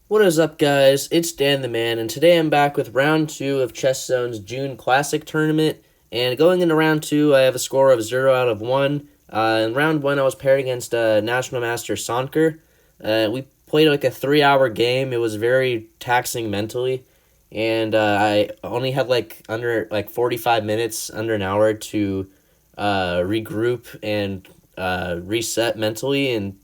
What is up, guys? It's Dan the Man, and today I'm back with round 2 of Chess Zone's June Classic Tournament. And going into round 2, I have a score of 0 out of 1. In round 1, I was paired against National Master Sankar. We played like a 3-hour game. It was very taxing mentally, and I only had under 45 minutes, under an hour to regroup and reset mentally. And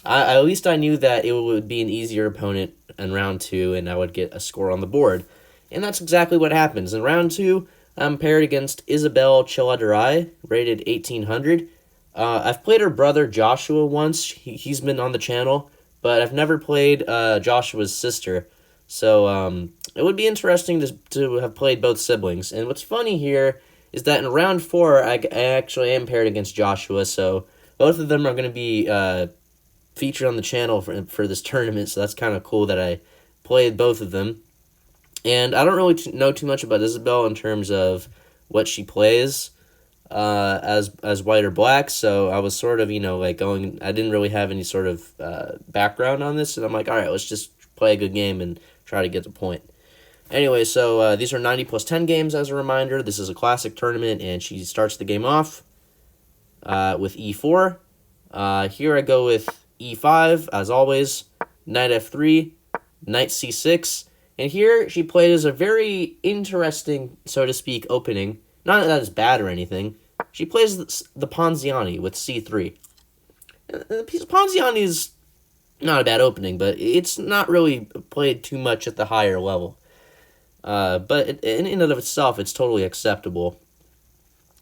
at least I knew that it would be an easier opponent in round 2, and I would get a score on the board. And that's exactly what happens. In round 2, I'm paired against Isabelle Chelladorai, rated 1800. I've played her brother Joshua once. He's been on the channel, but I've never played Joshua's sister. So it would be interesting to have played both siblings. And what's funny here is that in round 4, I actually am paired against Joshua, so both of them are going to be featured on the channel for this tournament, so that's kind of cool that I played both of them. And I don't really know too much about Isabelle in terms of what she plays as white or black, so I was sort of, going, I didn't really have any sort of background on this, and I'm like, all right, let's just play a good game and try to get the point. Anyway, so these are 90 plus 10 games as a reminder. This is a classic tournament, and she starts the game off with e4. Here I go with e5, as always, knight f3, knight c6, and here she plays a very interesting, so to speak, opening. Not that it's bad or anything. She plays the Ponziani with c3. The Ponziani is not a bad opening, but it's not really played too much at the higher level. But in and of itself, it's totally acceptable.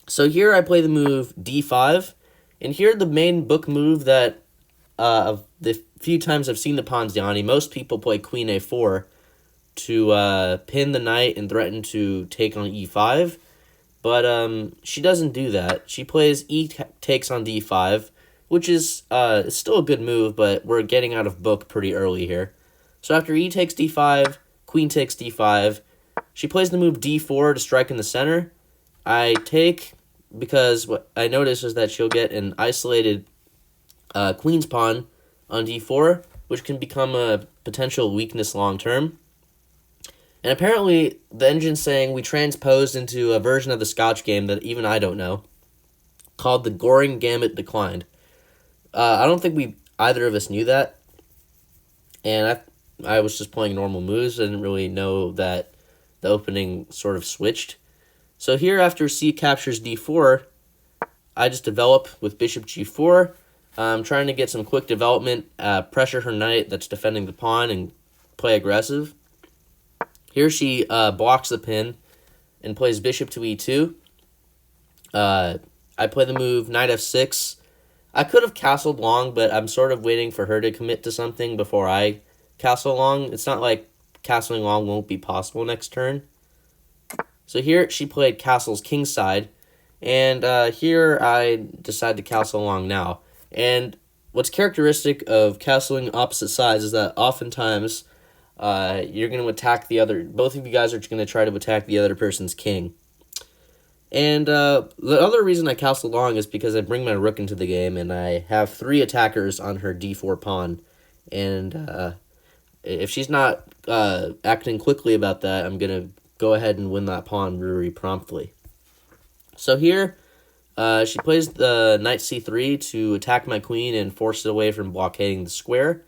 So here I play the move d5, and here the main book move that of the few times I've seen the Ponziani, most people play queen a4 to pin the knight and threaten to take on e5, but she doesn't do that. She plays takes on d5, which is still a good move, but we're getting out of book pretty early here. So after e takes d5, queen takes d5, she plays the move d4 to strike in the center. I take, because what I notice is that she'll get an isolated queen's pawn on d4, which can become a potential weakness long term. And apparently, the engine's saying we transposed into a version of the Scotch game that even I don't know, called the Goring Gambit Declined. I don't think either of us knew that, and I was just playing normal moves. I didn't really know that the opening sort of switched. So here, after c captures d4, I just develop with bishop g4. I'm trying to get some quick development, pressure her knight that's defending the pawn, and play aggressive. Here she blocks the pin and plays bishop to e2. I play the move knight f6. I could have castled long, but I'm sort of waiting for her to commit to something before I castle long. It's not like castling long won't be possible next turn. So here she played castles kingside, and here I decide to castle long now. And what's characteristic of castling opposite sides is that oftentimes you're going to attack both of you guys are going to try to attack the other person's king. And the other reason I castle long is because I bring my rook into the game, and I have 3 attackers on her d4 pawn. And if she's not acting quickly about that, I'm going to go ahead and win that pawn very promptly. So here, she plays the knight c3 to attack my queen and force it away from blockading the square.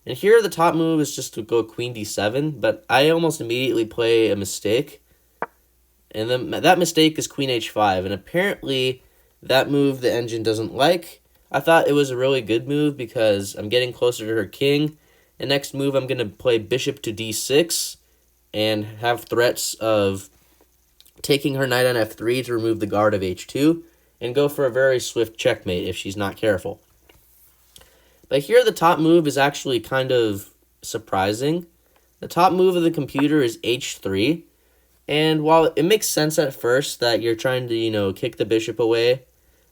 And here the top move is just to go queen d7, but I almost immediately play a mistake. And then that mistake is queen h5, and apparently that move the engine doesn't like. I thought it was a really good move because I'm getting closer to her king. And next move I'm going to play bishop to d6 and have threats of taking her knight on f3 to remove the guard of h2, and go for a very swift checkmate if she's not careful. But here the top move is actually kind of surprising. The top move of the computer is h3, and while it makes sense at first that you're trying to, kick the bishop away,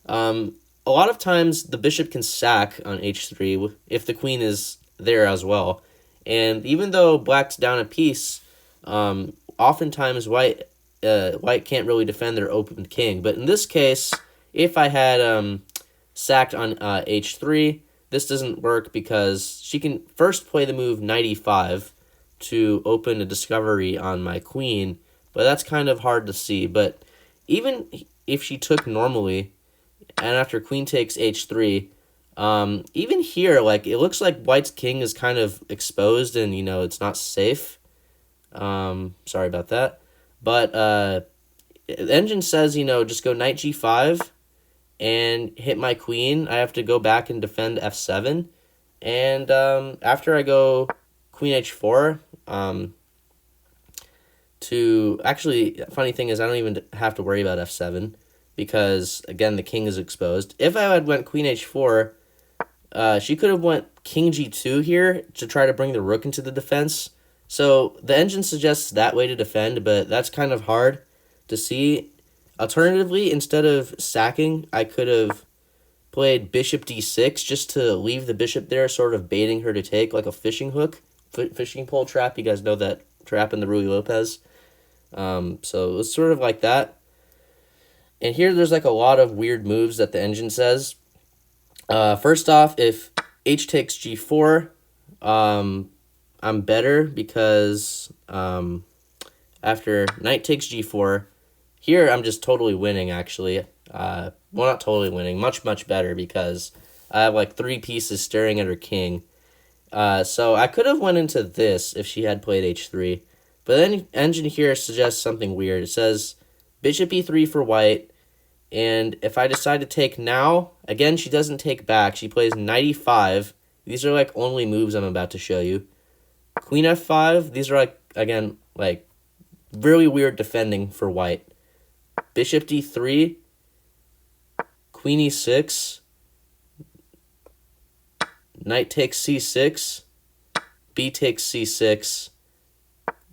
a lot of times the bishop can sack on h3 if the queen is there as well. And even though black's down a piece, oftentimes white can't really defend their open king. But in this case, if I had sacked on h3, this doesn't work because she can first play the move knight e5 to open a discovery on my queen, but that's kind of hard to see. But even if she took normally, and after queen takes h3, even here, like, it looks like white's king is kind of exposed and, it's not safe. Sorry about that. But the engine says, just go knight g5 and hit my queen. I have to go back and defend f7. And after I go queen h4, actually, funny thing is I don't even have to worry about f7 because, again, the king is exposed. If I had went queen h4, she could have went king g2 here to try to bring the rook into the defense. So the engine suggests that way to defend, but that's kind of hard to see. Alternatively, instead of sacking, I could have played bishop d6 just to leave the bishop there, sort of baiting her to take, like a fishing hook, fishing pole trap. You guys know that trap in the Ruy Lopez. So it's sort of like that. And here there's like a lot of weird moves that the engine says. First off, if h takes g4, I'm better because after knight takes g4, here I'm just totally winning, actually. Well, not totally winning, much, much better because I have like 3 pieces staring at her king. So I could have went into this if she had played h3. But then engine here suggests something weird. It says bishop e3 for white. And if I decide to take now, again, she doesn't take back. She plays knight e5. These are like only moves I'm about to show you. Queen f5. These are like, again, like really weird defending for white. Bishop d3. Queen e6. Knight takes c6. B takes c6.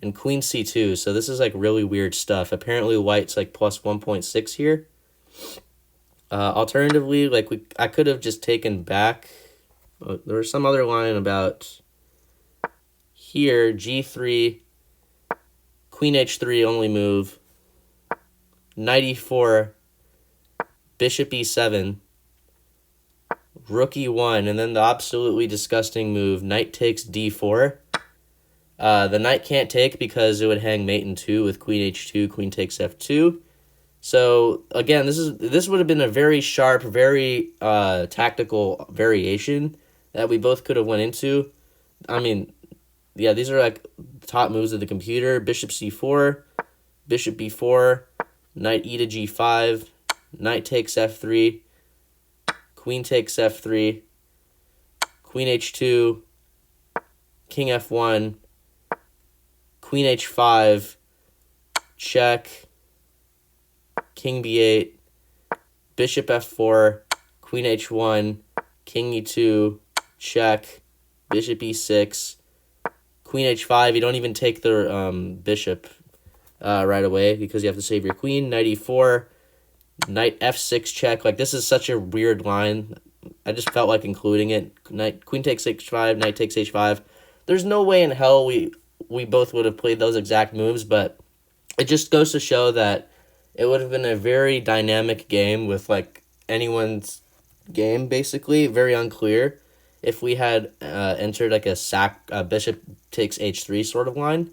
And queen c2. So this is like really weird stuff. Apparently white's like plus 1.6 here. Alternatively, like I could have just taken back. There was some other line about here, g3, queen h3 only move, knight e4, bishop e7, rook e1, and then the absolutely disgusting move, knight takes d4. The knight can't take because it would hang mate in 2 with queen h2, queen takes f2. So, again, this would have been a very sharp, very tactical variation that we both could have went into. I mean, yeah, these are like top moves of the computer. Bishop c4, bishop b4, knight e to g5, knight takes f3, queen takes f3, queen h2, king f1, queen h5, check, king b8, bishop f4, queen h1, king e2, check, bishop e6, queen h5. You don't even take the bishop right away because you have to save your queen. Knight e4, knight f6 check. Like, this is such a weird line. I just felt like including it. Queen takes h5, knight takes h5. There's no way in hell we both would have played those exact moves, but it just goes to show that it would have been a very dynamic game with, like, anyone's game, basically. Very unclear if we had entered, like, a bishop takes h3 sort of line.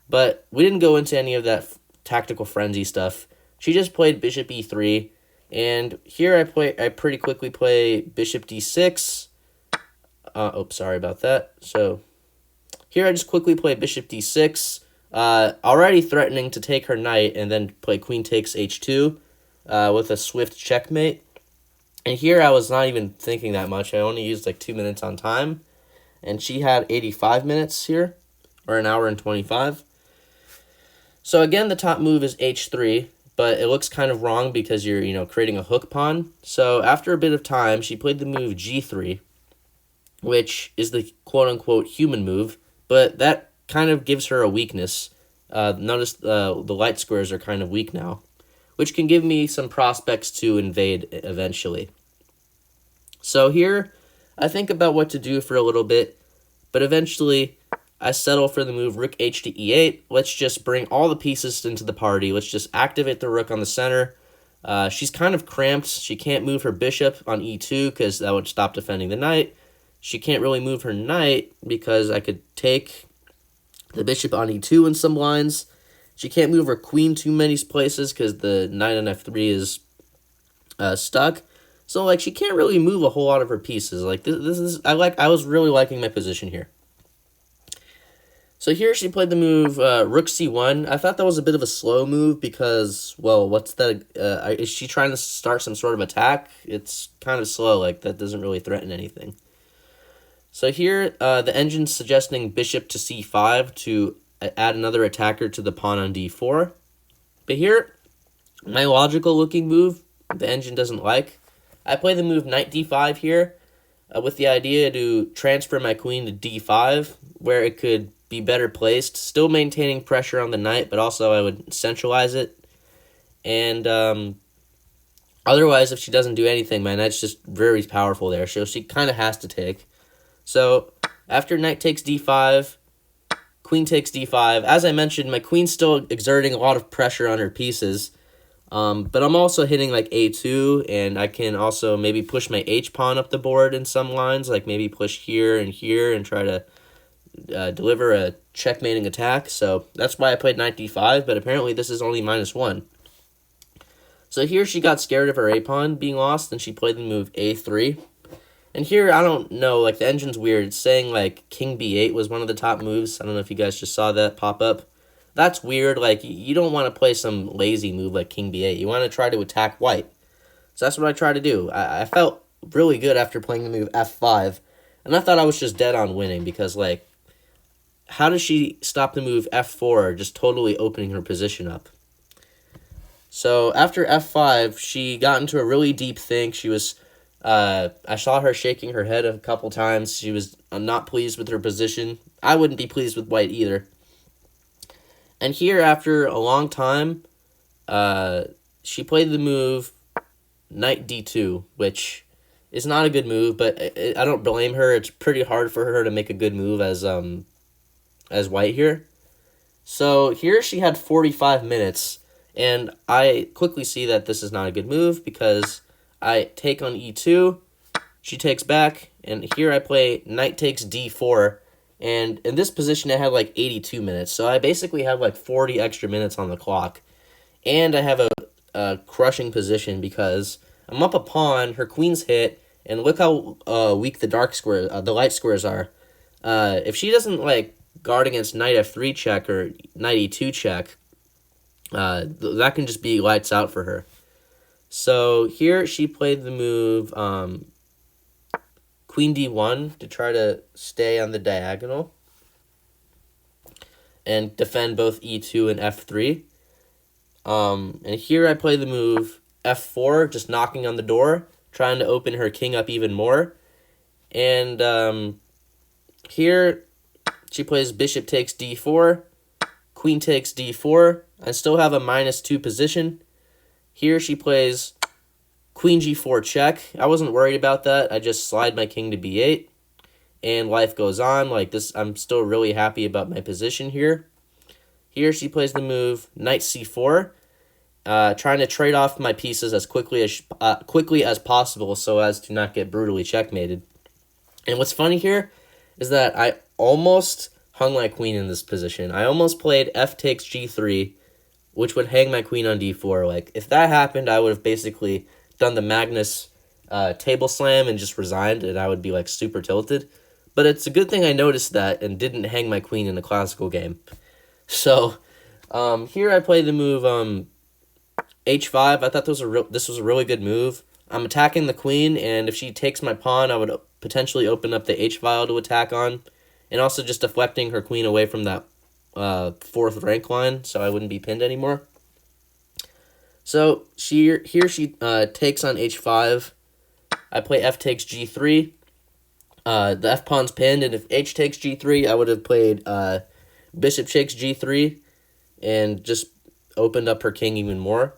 But we didn't go into any of that tactical frenzy stuff. She just played bishop e3. And here I pretty quickly play bishop d6. Sorry about that. So here I just quickly play bishop d6. Already threatening to take her knight and then play queen takes h2 with a swift checkmate. And here I was not even thinking that much. I only used like 2 minutes on time. And she had 85 minutes here, or an hour and 25. So again, the top move is h3, but it looks kind of wrong because you're, creating a hook pawn. So after a bit of time, she played the move g3, which is the quote-unquote human move, but that kind of gives her a weakness. Notice the light squares are kind of weak now, which can give me some prospects to invade eventually. So here, I think about what to do for a little bit, but eventually I settle for the move rook h to e8. Let's just bring all the pieces into the party. Let's just activate the rook on the center. She's kind of cramped. She can't move her bishop on e2 because that would stop defending the knight. She can't really move her knight because I could take the bishop on e2 in some lines. She can't move her queen too many places because the knight on f3 is stuck. So like she can't really move a whole lot of her pieces. Like this is I was really liking my position here. So here she played the move rook c1. I thought that was a bit of a slow move because, well, what's that? Is she trying to start some sort of attack? It's kind of slow. Like that doesn't really threaten anything. So here the engine's suggesting bishop to c5 to add another attacker to the pawn on d4. But here, my logical looking move, the engine doesn't like. I play the move knight d5 here with the idea to transfer my queen to d5 where it could be better placed, still maintaining pressure on the knight, but also I would centralize it. And otherwise, if she doesn't do anything, my knight's just very powerful there, so she kind of has to take. So after knight takes d5, queen takes d5. As I mentioned, my queen's still exerting a lot of pressure on her pieces. But I'm also hitting like a2, and I can also maybe push my h-pawn up the board in some lines, like maybe push here and try to deliver a checkmating attack. So that's why I played knight d5, but apparently this is only -1. So here she got scared of her a-pawn being lost, and she played the move a3. And here, I don't know, like the engine's weird. It's saying like king b8 was one of the top moves. I don't know if you guys just saw that pop up. That's weird. Like, you don't want to play some lazy move like king b8. You want to try to attack white. So that's what I try to do. I felt really good after playing the move f5. And I thought I was just dead on winning because, like, how does she stop the move f4, just totally opening her position up? So after f5, she got into a really deep think. She was, I saw her shaking her head a couple times. She was not pleased with her position. I wouldn't be pleased with white either. And here, after a long time, she played the move knight d2, which is not a good move, but I don't blame her. It's pretty hard for her to make a good move as white here. So here she had 45 minutes, and I quickly see that this is not a good move because I take on e2, she takes back, and here I play knight takes d4. And in this position, I had like 82 minutes. So I basically have like 40 extra minutes on the clock. And I have a crushing position because I'm up a pawn, her queen's hit, and look how weak the the light squares are. If she doesn't like guard against knight f3 check or knight e2 check, that can just be lights out for her. So here she played the move queen d1 to try to stay on the diagonal and defend both e2 and f3. And here I play the move f4, just knocking on the door, trying to open her king up even more. And here she plays bishop takes d4, queen takes d4. I still have a -2 position. Here she plays queen g4 check. I wasn't worried about that. I just slide my king to b8, and life goes on. Like this, I'm still really happy about my position here. Here she plays the move knight c4, trying to trade off my pieces as quickly as possible so as to not get brutally checkmated. And what's funny here is that I almost hung my queen in this position. I almost played f takes g3, which would hang my queen on d4. Like if that happened, I would have basically done the Magnus table slam and just resigned, and I would be like super tilted. But it's a good thing I noticed that and didn't hang my queen in the classical game. So here I play the move h5. I thought this was a really good move. I'm attacking the queen, and if she takes my pawn, I would potentially open up the h file to attack on, and also just deflecting her queen away from that fourth rank line so I wouldn't be pinned anymore. So she takes on h5. I play f takes g3. The f pawn's pinned, and if h takes g3, I would have played bishop takes g3 and just opened up her king even more.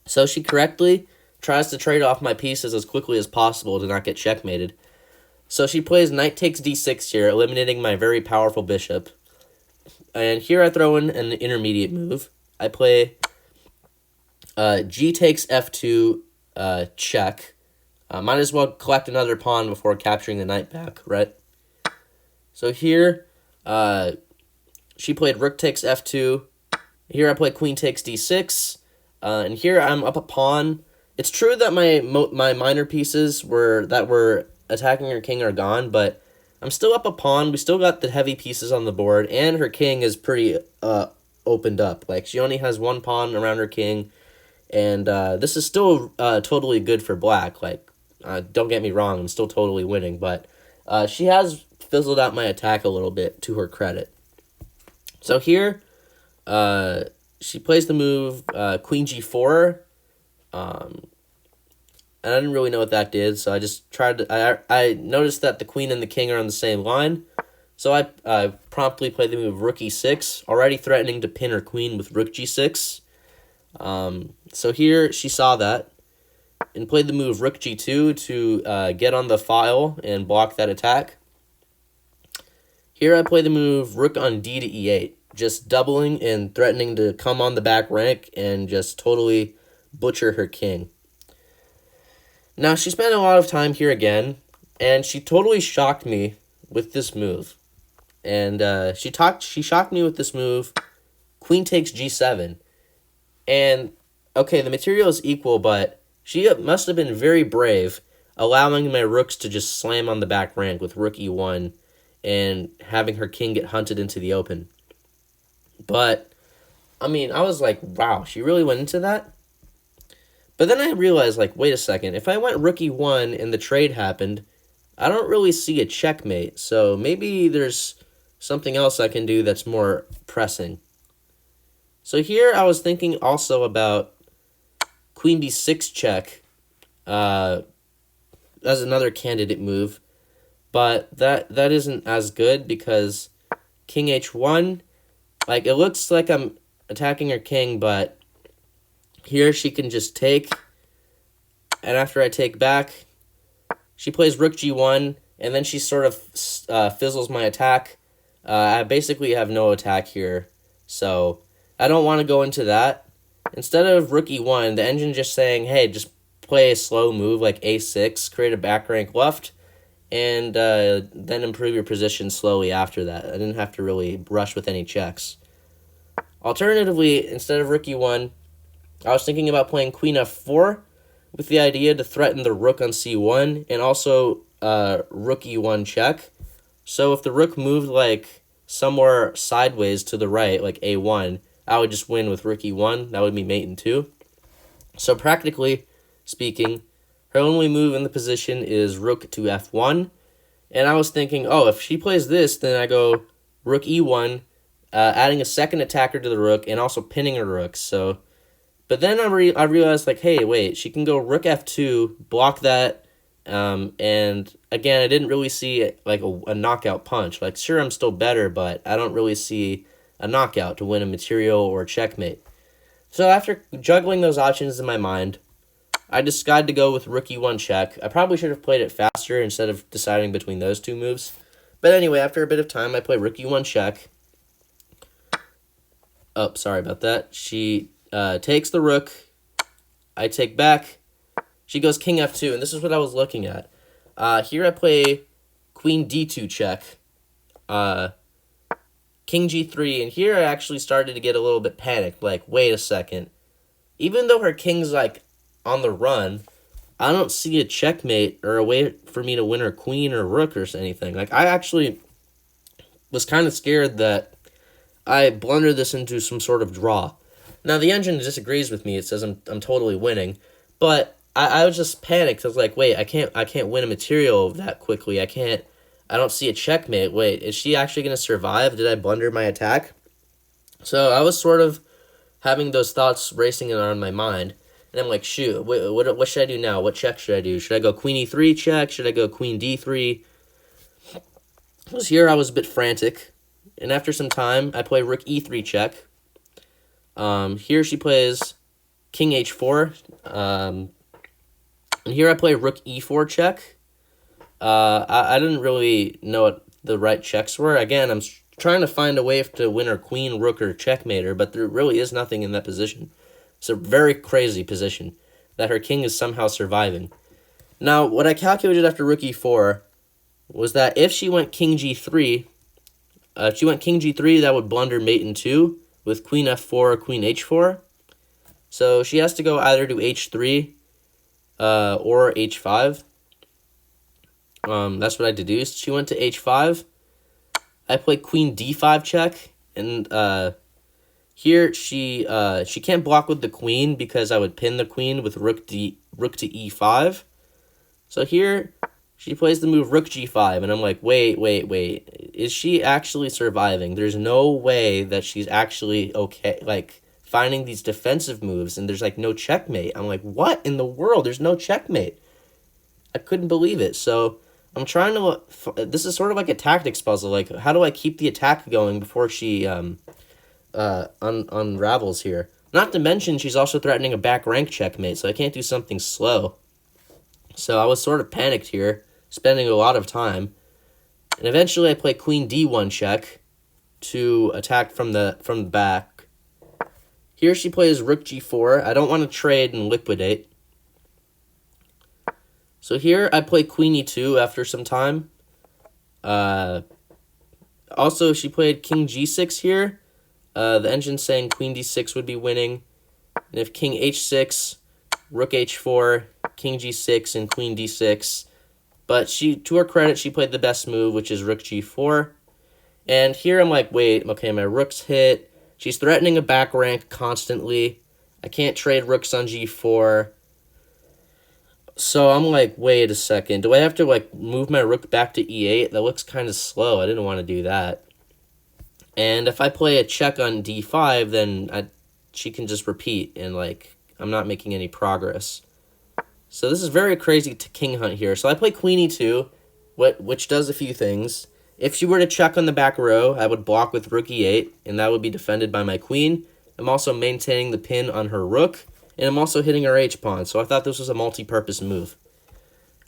So she correctly tries to trade off my pieces as quickly as possible to not get checkmated. So she plays knight takes d6 here, eliminating my very powerful bishop. And here I throw in an intermediate move. I play G takes f2, check. Might as well collect another pawn before capturing the knight back, right? So here, she played rook takes f2. Here I play queen takes d6. And here I'm up a pawn. It's true that my minor pieces that were attacking her king are gone, but I'm still up a pawn. We still got the heavy pieces on the board, and her king is pretty opened up. Like, she only has one pawn around her king, and this is still totally good for black. Like, don't get me wrong, I'm still totally winning, but she has fizzled out my attack a little bit, to her credit. So here, she plays the move queen g4. And I didn't really know what that did, so I just tried to... I noticed that the queen and the king are on the same line, so I promptly played the move rook e6, already threatening to pin her queen with rook g6. So here, she saw that, and played the move rook g2 to get on the file and block that attack. Here I play the move rook on d to e8, just doubling and threatening to come on the back rank and just totally butcher her king. Now, she spent a lot of time here again, and she totally shocked me with this move. And she shocked me with this move, queen takes g7. And, okay, the material is equal, but she must have been very brave, allowing my rooks to just slam on the back rank with rook e1 and having her king get hunted into the open. But, I mean, I was like, wow, she really went into that? But then I realized, like, wait a second, if I went rook e1 and the trade happened, I don't really see a checkmate, so maybe there's something else I can do that's more pressing. So here I was thinking also about queen b6 check as another candidate move, but that isn't as good because king h1, like, it looks like I'm attacking her king, but here she can just take, and after I take back, she plays rook g1, and then she sort of fizzles my attack. I basically have no attack here, so I don't want to go into that. Instead of rook e1, the engine just saying, hey, just play a slow move like a6, create a back rank left, and then improve your position slowly after that. I didn't have to really rush with any checks. Alternatively, instead of rook e1, I was thinking about playing queen f4 with the idea to threaten the rook on c1 and also rook e1 check. So if the rook moved like somewhere sideways to the right, like a1, I would just win with rook e1. That would be mate in 2. So practically speaking, her only move in the position is rook to f1. And I was thinking, oh, if she plays this, then I go rook e1, adding a second attacker to the rook and also pinning her rook. So... But then I realized, like, hey, wait, she can go rook f2, block that, and again, I didn't really see, like, a knockout punch. Like, sure, I'm still better, but I don't really see a knockout to win a material or a checkmate. So after juggling those options in my mind, I decided to go with rook e1 check. I probably should have played it faster instead of deciding between those two moves. But anyway, after a bit of time, I play rook e1 check. Oh, sorry about that. She... takes the rook, I take back, she goes king f2, and this is what I was looking at. Here I play queen d2 check, king g3, and here I actually started to get a little bit panicked, like, wait a second. Even though her king's, like, on the run, I don't see a checkmate or a way for me to win her queen or rook or anything. Like, I actually was kind of scared that I blundered this into some sort of draw. Now, the engine disagrees with me. It says I'm totally winning. But I was just panicked. I was like, wait, I can't win a material that quickly. I don't see a checkmate. Wait, is she actually going to survive? Did I blunder my attack? So I was sort of having those thoughts racing around my mind. And I'm like, shoot, what should I do now? What check should I do? Should I go queen e3 check? Should I go queen d3? Because here I was a bit frantic. And after some time, I play rook e3 check. Here she plays king h4, and here I play rook e4 check. I didn't really know what the right checks were. Again, I'm trying to find a way to win her queen, rook, or checkmate her, but there really is nothing in that position. It's a very crazy position that her king is somehow surviving. Now, what I calculated after rook e4 was that if she went king g3, that would blunder mate in 2 with queen f4 or queen h4. So she has to go either to h3 or h5. That's what I deduced. She went to h5. I played queen d5 check, and here she can't block with the queen because I would pin the queen with rook to e5. So here she plays the move rook g5, and I'm like, wait. Is she actually surviving? There's no way that she's actually okay, like, finding these defensive moves, and there's, like, no checkmate. I'm like, what in the world? There's no checkmate. I couldn't believe it. So I'm trying to, this is sort of like a tactics puzzle. Like, how do I keep the attack going before she unravels here? Not to mention, she's also threatening a back rank checkmate, so I can't do something slow. So I was sort of panicked here, spending a lot of time. And eventually I play queen d1 check to attack from the back. Here she plays rook g4. I don't want to trade and liquidate. So here I play queen e2 after some time. Also, she played king g6 here. The engine's saying queen d6 would be winning. And if king h6, rook h4, king g6, and queen d6. But to her credit, she played the best move, which is rook g4. And here I'm like, wait, okay, my rook's hit. She's threatening a back rank constantly. I can't trade rooks on g4. So I'm like, wait a second. Do I have to, like, move my rook back to e8? That looks kind of slow. I didn't want to do that. And if I play a check on d5, then she can just repeat, and, like, I'm not making any progress. So this is very crazy to king hunt here. So I play queen e2, which does a few things. If she were to check on the back row, I would block with rook e8, and that would be defended by my queen. I'm also maintaining the pin on her rook, and I'm also hitting her h-pawn, so I thought this was a multi-purpose move.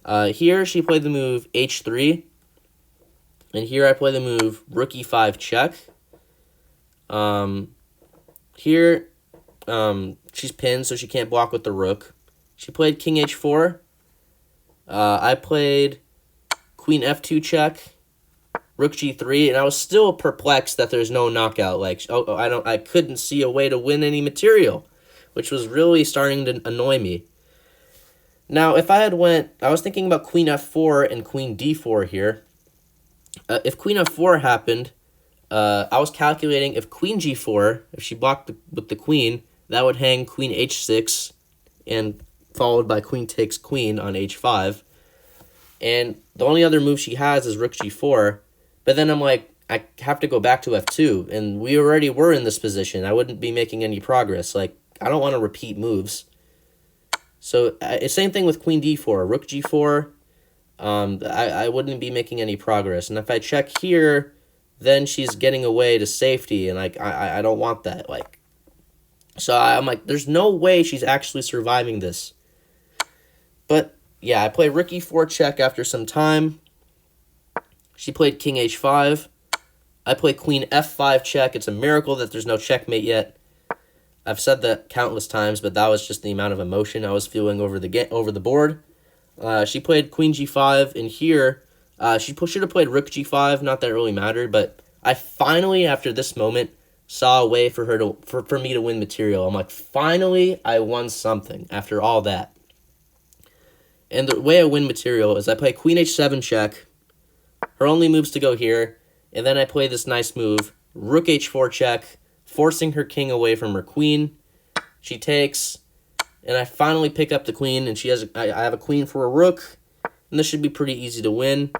Here she played the move h3, and here I play the move rook e5 check. Here she's pinned, so she can't block with the rook. She played king h4. I played queen f2 check, rook g3, and I was still perplexed that there's no knockout. Like, I couldn't see a way to win any material, which was really starting to annoy me. Now, if I was thinking about queen f4 and queen d4 here. If queen f4 happened, I was calculating if queen g4, if she blocked with the queen, that would hang queen h6, and followed by queen takes queen on h5. And the only other move she has is rook g4. But then I'm like, I have to go back to f2, and we already were in this position. I wouldn't be making any progress. Like, I don't want to repeat moves. So, same thing with queen d4. Rook g4, I wouldn't be making any progress. And if I check here, then she's getting away to safety, and, like, I don't want that. Like, so I'm like, there's no way she's actually surviving this. But, yeah, I play rook e4 check after some time. She played king h5. I play queen f5 check. It's a miracle that there's no checkmate yet. I've said that countless times, but that was just the amount of emotion I was feeling over the board. She played queen g5, and here she should have played rook g5. Not that it really mattered, but I finally, after this moment, saw a way for me to win material. I'm like, finally, I won something after all that. And the way I win material is I play queen h7 check. Her only moves to go here, and then I play this nice move, rook h4 check, forcing her king away from her queen. She takes, and I finally pick up the queen, and I have a queen for a rook, and this should be pretty easy to win.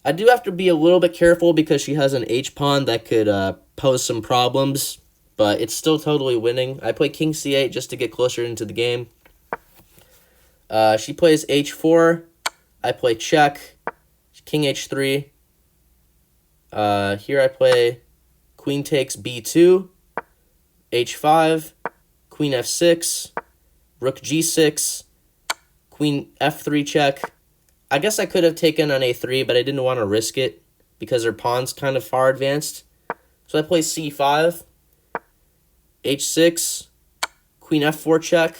I do have to be a little bit careful because she has an h-pawn that could pose some problems, but it's still totally winning. I play king c8 just to get closer into the game. She plays h4. I play check. King h3. Here I play queen takes b2, h5, queen f6, rook g6, queen f3 check. I guess I could have taken on a3, but I didn't want to risk it because her pawn's kind of far advanced. So I play c5, h6, queen f4 check,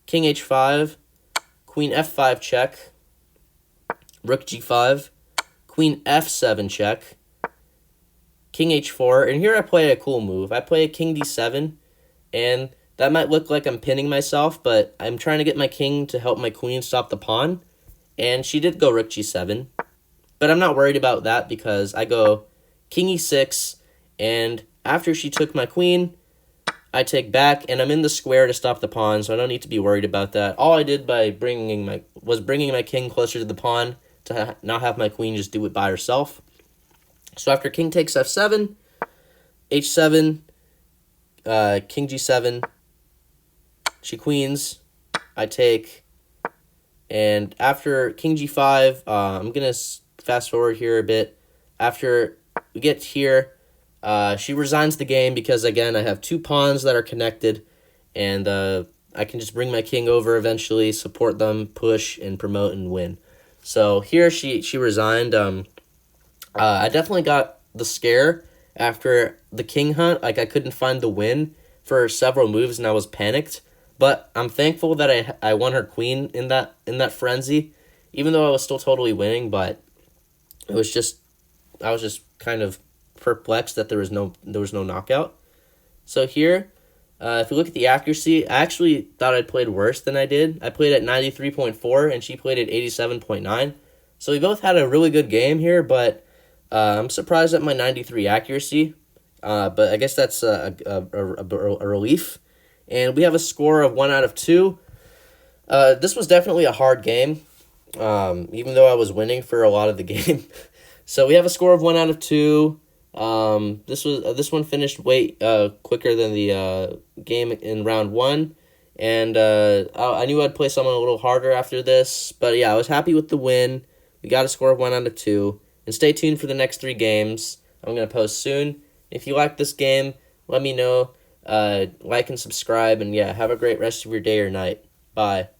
king h5, queen f5 check, rook g5, queen f7 check, king h4, and here I play a cool move. I play a king d7, and that might look like I'm pinning myself, but I'm trying to get my king to help my queen stop the pawn, and she did go rook g7, but I'm not worried about that because I go king e6, and after she took my queen, I take back, and I'm in the square to stop the pawn, so I don't need to be worried about that. All I did by bringing my king closer to the pawn to not have my queen just do it by herself. So after king takes f7, h7, king g7, she queens, I take, and after king g5, I'm going to fast forward here a bit. After we get here, she resigns the game because, again, I have two pawns that are connected, and I can just bring my king over eventually, support them, push, and promote and win. So here she resigned. I definitely got the scare after the king hunt. Like, I couldn't find the win for several moves, and I was panicked. But I'm thankful that I won her queen in that frenzy, even though I was still totally winning. But I was just kind of perplexed that there was no knockout. So here, if you look at the accuracy, I actually thought I played worse than I did. I played at 93.4 and she played at 87.9. So we both had a really good game here, but I'm surprised at my 93 accuracy. But I guess that's a relief. And we have a score of 1 out of 2. This was definitely a hard game, even though I was winning for a lot of the game. So we have a score of 1 out of 2. This one finished way quicker than the game in round 1, and I knew I'd play someone a little harder after this, but yeah, I was happy with the win. We got a score of 1 out of 2, and stay tuned for the next 3 games. I'm gonna post soon. If you like this game, let me know. Like and subscribe, and yeah, have a great rest of your day or night. Bye.